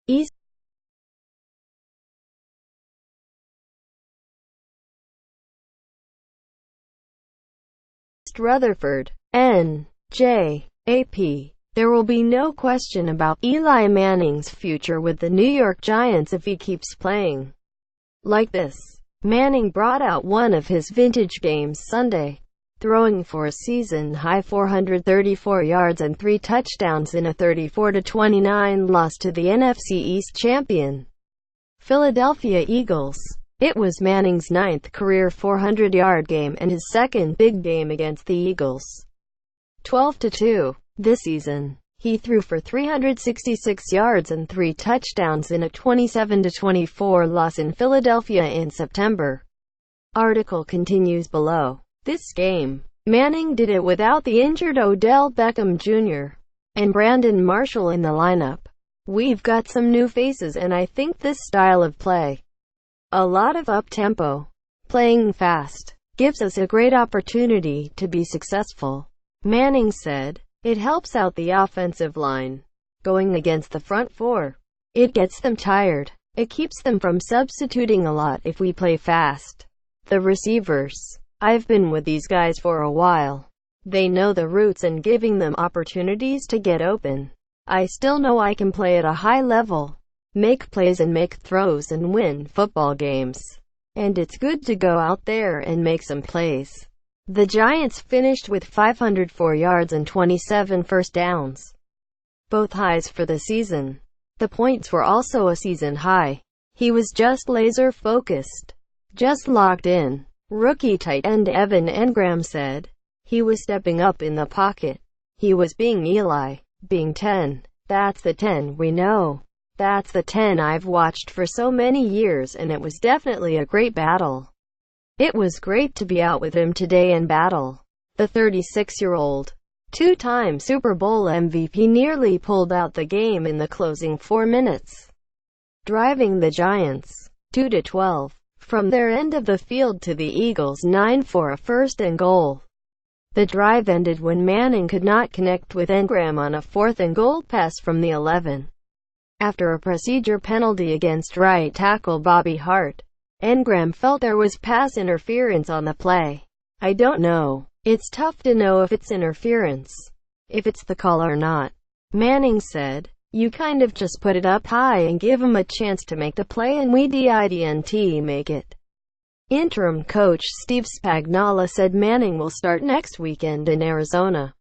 East Rutherford, NJAP. There will be no question about Eli Manning's future with the New York Giants if he keeps playing like this. Manning brought out one of his vintage games Sunday, throwing for a season-high 434 yards and 3 touchdowns in a 34-29 loss to the NFC East champion, Philadelphia Eagles. It was Manning's 9th career 400-yard game and his second big game against the Eagles. 12-2. This season, he threw for 366 yards and 3 touchdowns in a 27-24 loss in Philadelphia in September. Article continues below. This game, Manning did it without the injured Odell Beckham Jr. and Brandon Marshall in the lineup. We've got some new faces and I think this style of play, a lot of up-tempo, playing fast, gives us a great opportunity to be successful, Manning said. It helps out the offensive line, going against the front four. It gets them tired. It keeps them from substituting a lot if we play fast. The receivers. I've been with these guys for a while. They know the routes and giving them opportunities to get open. I still know I can play at a high level, make plays and make throws and win football games. And it's good to go out there and make some plays. The Giants finished with 504 yards and 27 first downs, both highs for the season. The points were also a season high. He was just laser-focused, just locked in, rookie tight end Evan Engram said. He was stepping up in the pocket. He was being Eli, being 10. That's the 10 we know. That's the 10 I've watched for so many years, and it was definitely a great battle. It was great to be out with him today and battle. The 36-year-old, two-time Super Bowl MVP nearly pulled out the game in the closing 4 minutes, driving the Giants 2-12 from their end of the field to the Eagles' 9 for a first and goal. The drive ended when Manning could not connect with Engram on a 4th and goal pass from the 11. After a procedure penalty against right tackle Bobby Hart, Engram felt there was pass interference on the play. I don't know. It's tough to know if it's interference, if it's the call or not, Manning said. You kind of just put it up high and give him a chance to make the play and we didn't make it. Interim coach Steve Spagnuolo said Manning will start next weekend in Arizona.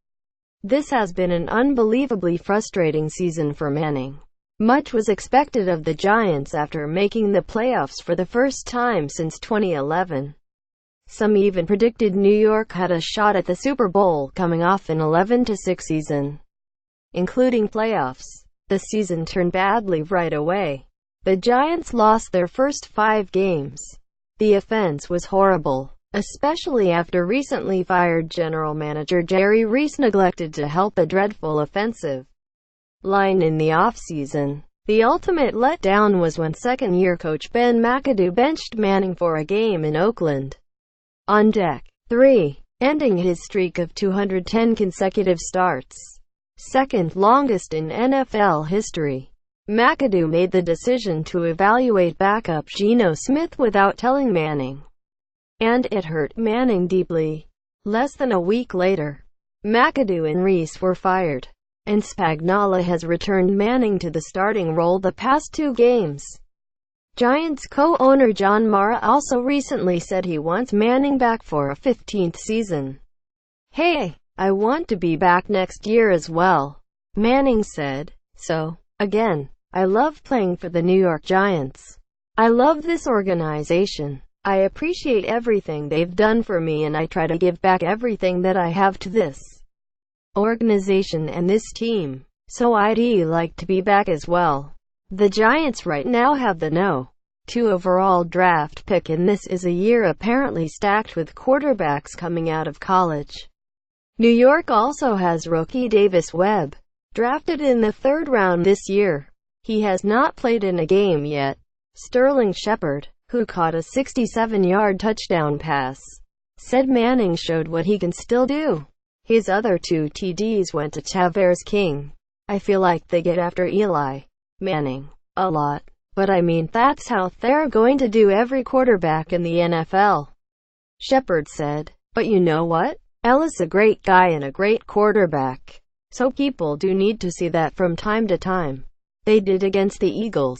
This has been an unbelievably frustrating season for Manning. Much was expected of the Giants after making the playoffs for the first time since 2011. Some even predicted New York had a shot at the Super Bowl coming off an 11-6 season, including playoffs. The season turned badly right away. The Giants lost their first 5 games. The offense was horrible, especially after recently fired general manager Jerry Reese neglected to help a dreadful offensive line in the offseason. The ultimate letdown was when second-year coach Ben McAdoo benched Manning for a game in Oakland. On deck 3, ending his streak of 210 consecutive starts, second longest in NFL history. McAdoo made the decision to evaluate backup Geno Smith without telling Manning, and it hurt Manning deeply. Less than a week later, McAdoo and Reese were fired, and Spagnuolo has returned Manning to the starting role the past 2 games. Giants co-owner John Mara also recently said he wants Manning back for a 15th season. Hey, I want to be back next year as well, Manning said. So, again, I love playing for the New York Giants. I love this organization. I appreciate everything they've done for me and I try to give back everything that I have to this organization and this team. So I'd like to be back as well. The Giants right now have the No. 2 overall draft pick and this is a year apparently stacked with quarterbacks coming out of college. New York also has rookie Davis Webb, drafted in the 3rd round this year. He has not played in a game yet. Sterling Shepard, who caught a 67-yard touchdown pass, said Manning showed what he can still do. His other 2 TDs went to Tavares King. I feel like they get after Eli Manning a lot. But I mean, that's how they're going to do every quarterback in the NFL. Shepard said. But you know what? Ella's a great guy and a great quarterback. So people do need to see that from time to time. They did against the Eagles.